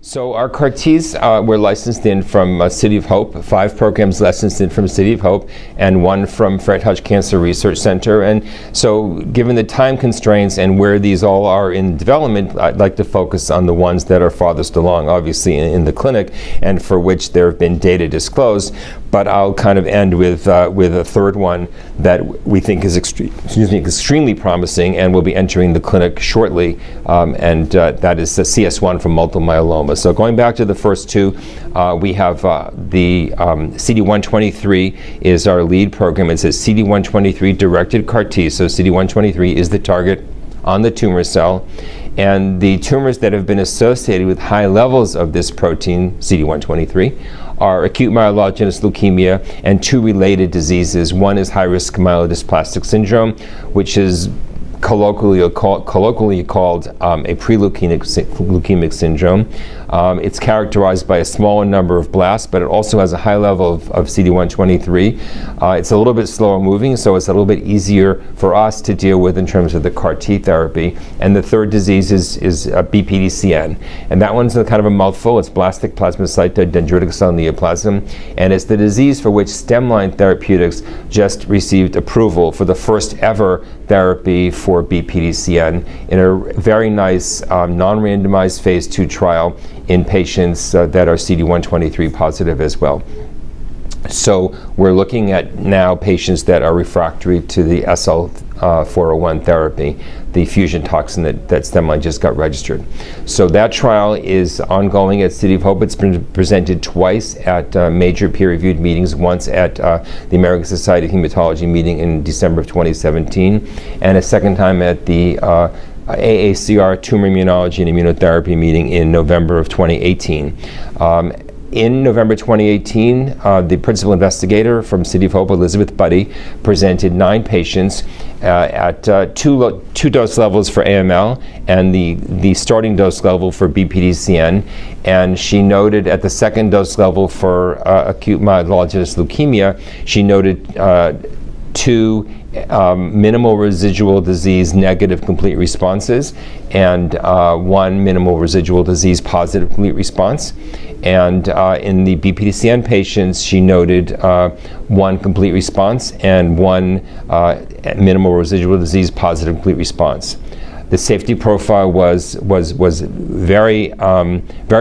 So our CAR Ts were licensed in from City of Hope, 5 programs licensed in from City of Hope, and 1 from Fred Hutch Cancer Research Center. And so given the time constraints and where these all are in development, I'd like to focus on the ones that are farthest along, obviously in the clinic, and for which there have been data disclosed. But I'll kind of end with a third one that we think is extremely promising and will be entering the clinic shortly, and that is the CS1 from multiple myeloma. So going back to the first 2, we have the CD123 is our lead program. It's a CD123 directed CAR T, so CD123 is the target on the tumor cell. And the tumors that have been associated with high levels of this protein, CD123, are acute myelogenous leukemia and 2 related diseases. One is high-risk myelodysplastic syndrome, which is colloquially called a pre-leukemic syndrome. It's characterized by a smaller number of blasts, but it also has a high level of CD123. It's a little bit slower moving, so it's a little bit easier for us to deal with in terms of the CAR T therapy. And the third disease is BPDCN. And that one's kind of a mouthful. It's blastic plasmacytoid dendritic cell neoplasm. And it's the disease for which Stemline Therapeutics just received approval for the first ever therapy for BPDCN in a very nice non-randomized phase 2 trial in patients that are CD123 positive as well. So we're looking at now patients that are refractory to the SL401 therapy, the fusion toxin that Stemline just got registered. So that trial is ongoing at City of Hope. It's been presented twice at major peer-reviewed meetings, once at the American Society of Hematology meeting in December of 2017, and a second time at the AACR Tumor Immunology and Immunotherapy meeting in November of 2018. In November 2018, the principal investigator from City of Hope, Elizabeth Buddy, presented 9 patients at two dose levels for AML and the starting dose level for BPDCN. And she noted at the second dose level for acute myelogenous leukemia, she noted 2 minimal residual disease negative complete responses and 1 minimal residual disease positive complete response. And in the BPDCN patients, she noted 1 complete response and 1 minimal residual disease positive complete response. The safety profile was very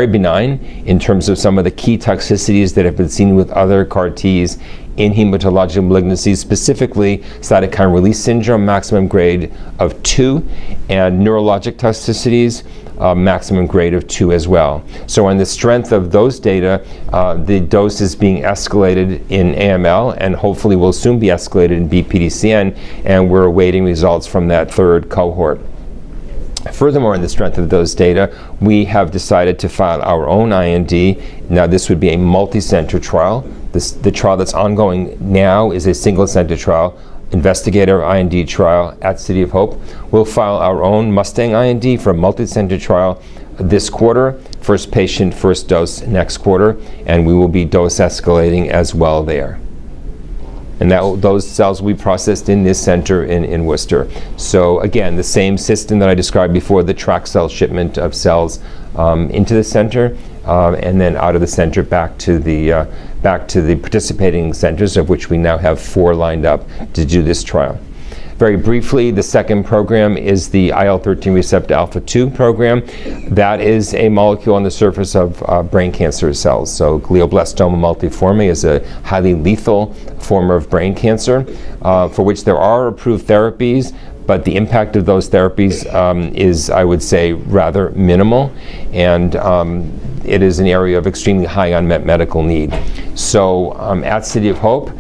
benign in terms of some of the key toxicities that have been seen with other CAR Ts in hematologic malignancies, specifically cytokine release syndrome, maximum grade of 2, and neurologic toxicities, maximum grade of 2 as well. So on the strength of those data, the dose is being escalated in AML and hopefully will soon be escalated in BPDCN, and we're awaiting results from that third cohort. Furthermore, on the strength of those data, we have decided to file our own IND. Now, this would be a multi-center trial. The trial that's ongoing now is a single-center trial, investigator IND trial at City of Hope. We'll file our own Mustang IND for a multi-center trial this quarter, first patient, first dose next quarter, and we will be dose escalating as well there. And those cells will be processed in this center in Worcester. So again, the same system that I described before, the track cell shipment of cells into the center, and then out of the center back to the participating centers, of which we now have 4 lined up to do this trial. Very briefly, the second program is the IL-13 receptor alpha-2 program. That is a molecule on the surface of brain cancer cells. So glioblastoma multiforme is a highly lethal form of brain cancer for which there are approved therapies, but the impact of those therapies is, I would say, rather minimal, and it is an area of extremely high unmet medical need. So at City of Hope,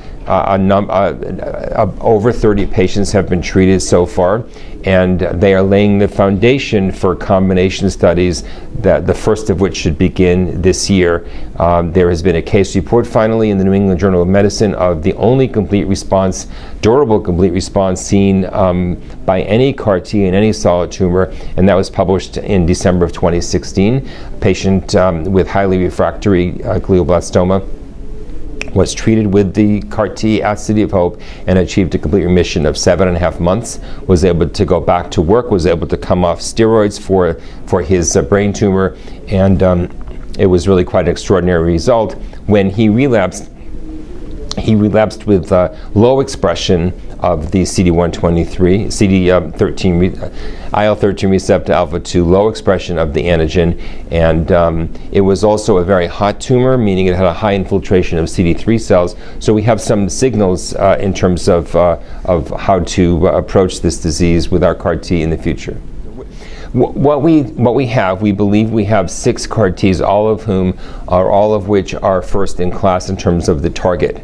over 30 patients have been treated so far, and they are laying the foundation for combination studies, that the first of which should begin this year. There has been a case report finally in the New England Journal of Medicine of the only complete response, durable complete response seen by any CAR T in any solid tumor, and that was published in December of 2016. A patient with highly refractory glioblastoma was treated with the CAR T at City of Hope and achieved a complete remission of 7.5 months, was able to go back to work, was able to come off steroids for his brain tumor, and it was really quite an extraordinary result. When he relapsed with low expression of the CD123, IL-13 receptor alpha 2, low expression of the antigen, and it was also a very hot tumor, meaning it had a high infiltration of CD3 cells. So we have some signals in terms of how to approach this disease with our CAR-T in the future. What we believe we have 6 CAR-Ts, all of which are first in class in terms of the target.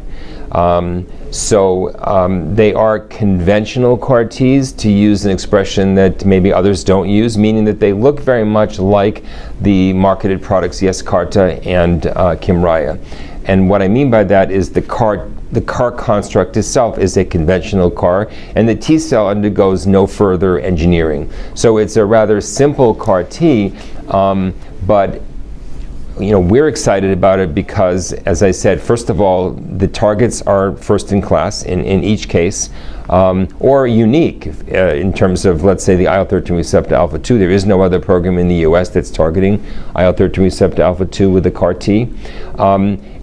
They are conventional CAR-Ts, to use an expression that maybe others don't use, meaning that they look very much like the marketed products Yescarta and Kymriah. And what I mean by that is the CAR construct itself is a conventional CAR, and the T cell undergoes no further engineering. So it's a rather simple CAR-T, but we're excited about it because, as I said, first of all, the targets are first in class in each case, or unique in terms of, let's say, the IL-13 receptor alpha 2. There is no other program in the US that's targeting IL-13 receptor alpha 2 with the CAR-T.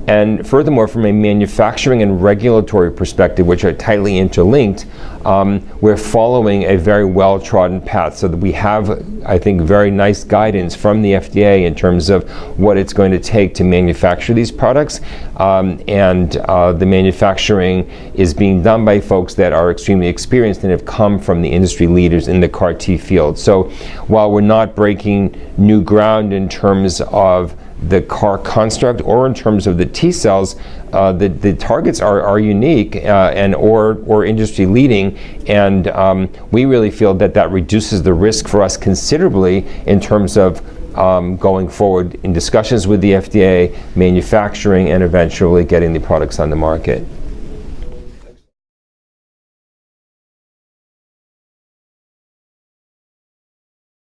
And furthermore, from a manufacturing and regulatory perspective, which are tightly interlinked, we're following a very well-trodden path, so that we have, I think, very nice guidance from the FDA in terms of what it's going to take to manufacture these products. The manufacturing is being done by folks that are extremely experienced and have come from the industry leaders in the CAR-T field. So while we're not breaking new ground in terms of the CAR construct or in terms of the T cells, the targets are unique or industry leading, and we really feel that reduces the risk for us considerably in terms of going forward in discussions with the FDA, manufacturing, and eventually getting the products on the market.